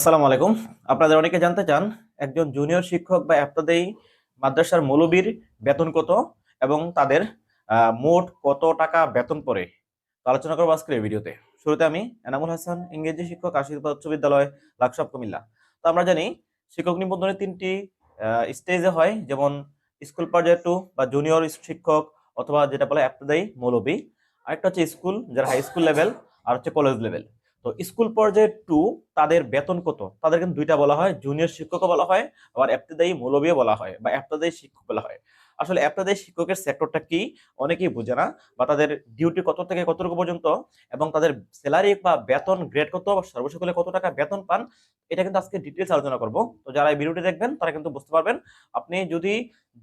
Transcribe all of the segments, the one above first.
আসসালামু আলাইকুম। আপনাদের অনেকে জানতে চান একজন জুনিয়র শিক্ষক বা ইবতেদায়ী মাদ্রাসার মৌলবীর বেতন কত এবং তাদের মোট কত টাকা বেতন পড়ে। তো আলোচনা করবো আজকের এই ভিডিওতে। শুরুতে আমি এনামুল হাসান, ইংরেজি শিক্ষক, আশীর্বাদ উচ্চ বিদ্যালয়, লাকসাম, কুমিল্লা। তো আমরা জানি শিক্ষক নিবন্ধনের তিনটি স্টেজে হয়, যেমন স্কুল পর্যায়ে 2 বা জুনিয়র শিক্ষক, অথবা যেটা বলে ইবতেদায়ী মৌলবী। আরেকটা হচ্ছে স্কুল, যারা হাই স্কুল লেভেল, আর হচ্ছে কলেজ লেভেল। তো স্কুল পর্যায়ে 2 তাদের বেতন কত, তাদের কিন্তু দুইটা বলা হয়, জুনিয়র শিক্ষকও বলা হয়, আবার ইবতেদায়ী মৌলবীও বলা হয় বা ইবতেদায়ী শিক্ষক বলা হয়। আসলে ইবতেদায়ী শিক্ষকের সেক্টরটা কি অনেকেই বোঝে না, বা তাদের ডিউটি কত থেকে কতটুকু পর্যন্ত, এবং তাদের স্যালারি বা বেতন গ্রেড কত, সর্বশেষে কত টাকা বেতন পান, এটা কিন্তু আজকে ডিটেলস আলোচনা করব। তো যারা এই ভিডিওটি দেখবেন তারা কিন্তু বুঝতে পারবেন, আপনি যদি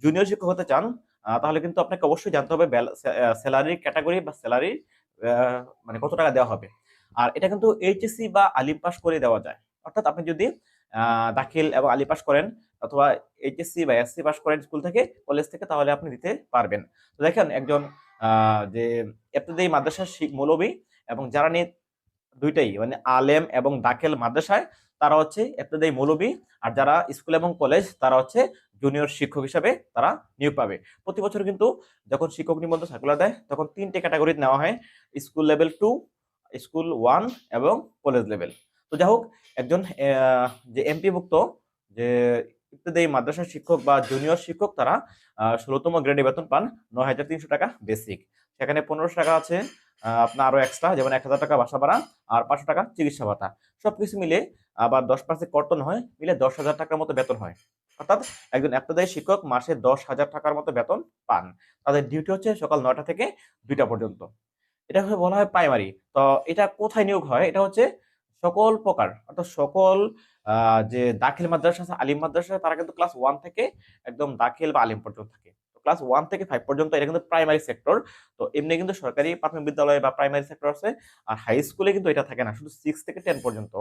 জুনিয়র শিক্ষক হতে চান তাহলে কিন্তু আপনাকে অবশ্যই জানতে হবে স্যালারি ক্যাটাগরি বা স্যালারি মানে কত টাকা দেওয়া হবে। আর এটা কিন্তু এইচএসসি বা আলিম পাস করে দেওয়া যায়। অর্থাৎ আপনি যদি দাখিল এবং আলিম পাস করেন, অথবা এইচএসসি বা এসসি পাস করেন স্কুল থেকে, কলেজ থেকে, তাহলে আপনি দিতে পারবেন। তো দেখেন, একজন যে ইবতেদায়ী মাদ্রাসার মৌলবী এবং যারা নিয়ে দুইটাই মানে আলেম এবং দাখিল মাদ্রাসায়, তারা হচ্ছে ইবতেদায়ী মৌলবী। আর যারা স্কুল এবং কলেজ, তারা হচ্ছে জুনিয়র শিক্ষক হিসাবে তারা নিয়োগ পাবে। প্রতি বছর কিন্তু যখন শিক্ষক নিবন্ধন সার্কুলার দেয়, তখন তিনটে ক্যাটাগরি নেওয়া হয়: স্কুল লেভেল 2, স্কুল 1 এবং কলেজ লেভেল। তো যাই হোক, একজন যে এমপিভুক্ত যে ইবতেদায়ী মাদ্রাসার শিক্ষক বা জুনিয়র শিক্ষক, তারা 16তম গ্রেডে বেতন পান 9,300 টাকা বেসিক। সেখানে 1500 টাকা আছে আপনার আরো এক্সট্রা, যেমন 1,000 টাকা বাসা ভাড়া আর 500 টাকা চিকিৎসা ভাতা। সবকিছু মিলে আবার 10% কর্তন হয়, মিলে 10,000 টাকার মতো বেতন হয়। অর্থাৎ একজন ইবতেদায়ী শিক্ষক মাসে 10,000 টাকার মতো বেতন পান। তাদের ডিউটি হচ্ছে সকাল 9টা থেকে 2টা পর্যন্ত। এটা হচ্ছে বলা হয় প্রাইমারি। তো এটা কোথায় নিয়োগ হয়? এটা হচ্ছে সকল প্রকার, অর্থাৎ সকল যে দাখিল মাদ্রাসা আছে, আলিম মাদ্রাসা, তারা কিন্তু ক্লাস 1 থেকে একদম দাখিল বা আলিম পর্যন্ত থাকে। তো ক্লাস 1 থেকে 5 পর্যন্ত এটা কিন্তু প্রাইমারি সেক্টর। তো এমনি কিন্তু সরকারি প্রাথমিক বিদ্যালয় বা প্রাইমারি সেক্টর আছে। আর হাই স্কুলে কিন্তু এটা থাকে না, শুধু 6 থেকে 10 পর্যন্ত।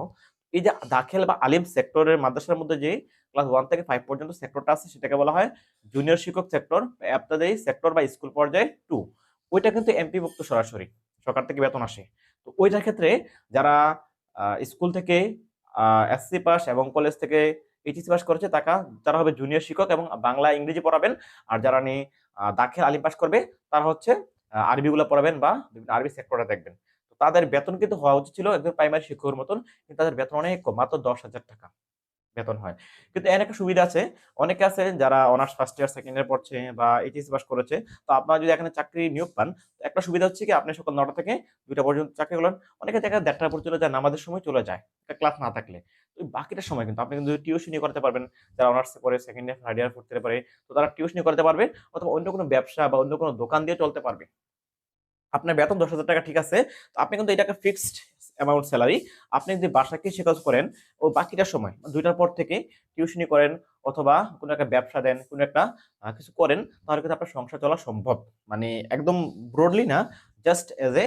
এই যে দাখিল বা আলিম সেক্টরের মাদ্রাসার মধ্যে যে ক্লাস 1 থেকে 5 পর্যন্ত সেক্টরটা আছে, সেটাকে বলা হয় জুনিয়র শিক্ষক সেক্টর, ইবতেদায়ী সেক্টর বা স্কুল পর্যায়ে 2। ওইটা কিন্তু এমপিভুক্ত সরাসরি, সরকার থেকে বেতন আসে। তো ওইটার ক্ষেত্রে যারা স্কুল থেকে এসসি পাস এবং কলেজ থেকে এইচএসসি পাস করেছে, তারা হবে জুনিয়র শিক্ষক এবং বাংলা ইংরেজি পড়াবেন। আর যারা নিয়ে দাখিল আলিম পাস করবে, তারা হচ্ছে আরবিগুলো পড়াবেন বা বিভিন্ন আরবি সেক্টরে দেখবেন। তো তাদের বেতন কিন্তু হওয়া উচিত ছিল একজন প্রাইমারি শিক্ষকের মতন, কিন্তু তাদের বেতন অনেক কম, মাত্র 10,000 টাকা বেতন হয়। কিন্তু এর একটা সুবিধা আছে। অনেকে আছে যারা honours first year second year পড়ছে বা এইচএসসি পাস করেছে। তো আপনারা যদি এখানে চাকরি নিয়োগ পান, তো একটা সুবিধা হচ্ছে কি, আপনি সকাল 9টা থেকে 2টা পর্যন্ত চাকরি করলেন। অনেকে দেখা যায় 1:30টার পর চলে যায়, নামাজের সময় চলে যায়, ক্লাস না থাকলে। তো বাকিটা সময় কিন্তু আপনি কিন্তু টিউশনি করতে পারবেন। যারা অনার্স করে second year, third year, fourth ইয়ারে পড়ে, তো তারা টিউশনি করতে পারবে, অথবা অন্য কোনো ব্যবসা বা অন্য কোনো দোকান দিয়ে চলতে পারবে। আপনার বেতন 10,000 টাকা, ঠিক আছে। তো আপনি কিন্তু এটাকে ফিক্সড অ্যামাউন্ট স্যালারি। আপনি যদি বাসায় কৃষিকাজ করেন ও বাকিটা সময় 2টার পর থেকে টিউশনি করেন, অথবা কোনো একটা ব্যবসা দেন, কোনো একটা কিছু করেন, তাহলে কিন্তু আপনার সংসার চলা সম্ভব। মানে একদম ব্রডলি না, জাস্ট এজ এ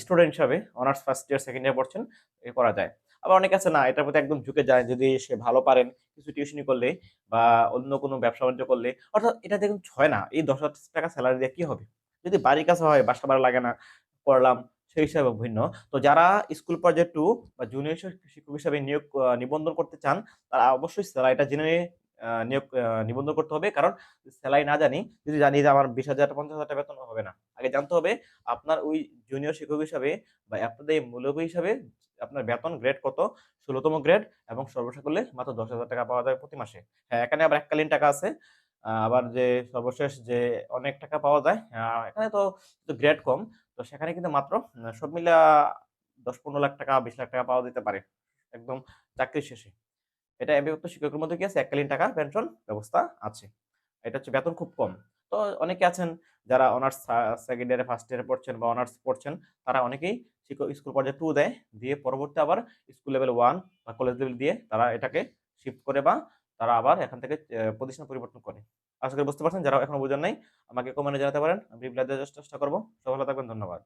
স্টুডেন্ট হিসাবে honours first year second year পড়ছেন, করা যায়। আবার অনেকে আছে না, এটার প্রতি একদম ঝুঁকে যায়, যদি সে ভালো পারেন কিছু টিউশনি করলে বা অন্য কোনো ব্যবসা বাণিজ্য করলে। অর্থাৎ এটা দেখুন হয় না, এই 10,000 টাকা স্যালারি দিয়ে কি হবে? যদি বাড়ির কাছে হয়, বাসা ভাড়া লাগে না, পড়লাম, সেই হিসাবে ভিন্ন। তো যারা স্কুল পর্যায়ে 2 বা জুনিয়র শিক্ষক হিসেবে নিবন্ধন করতে চান, তারা অবশ্যই স্যালারিটা জেনে নিবন্ধন করতে হবে। কারণ স্যালারি না জানি, যদি জানি যে আমার 20,000 50,000 টাকা বেতন হবে না। আগে জানতে হবে আপনার ওই জুনিয়র শিক্ষক হিসাবে বা আপনাদের মূলবী হিসাবে আপনার বেতন গ্রেড কত, 16তম গ্রেড, এবং সর্বশেষ করলে মাত্র 10,000 টাকা পাওয়া যায় প্রতি মাসে। হ্যাঁ, এখানে আবার এককালীন টাকা আছে। আবার যে সর্বশেষ যে অনেক টাকা পাওয়া যায়, এখানে তো গ্রেড কম। তো সেখানে কিন্তু মাত্র সব মিলা 10-15 লাখ টাকা, 20 লাখ টাকা পাওয়া যেতে পারে একদম চাকরির শেষে। এটা এমবিভুক্ত শিক্ষকের মধ্যে কি আছে, এককালীন টাকা পেনশন ব্যবস্থা আছে। এটা হচ্ছে বেতন খুব কম। তো অনেকে আছেন যারা অনার্স সেকেন্ড ইয়ারে, ফার্স্ট ইয়ারে পড়ছেন বা অনার্স পড়ছেন, তারা অনেকেই স্কুল পর্যায়ে 2 দেয়, দিয়ে পরবর্তী আবার স্কুল লেভেল 1 বা কলেজ লেভেল দিয়ে তারা এটাকে শিফট করে, বা তারা আবার এখান থেকে প্রতিষ্ঠান পরিবর্তন করে। আশা করি বুঝতে পারছেন। যারা এখনো বুঝেন নাই, আমাকে কমেন্টে জানাতে পারেন, আমি রিপ্লাই দেওয়ার চেষ্টা করব। সবাই ভালো থাকবেন, ধন্যবাদ।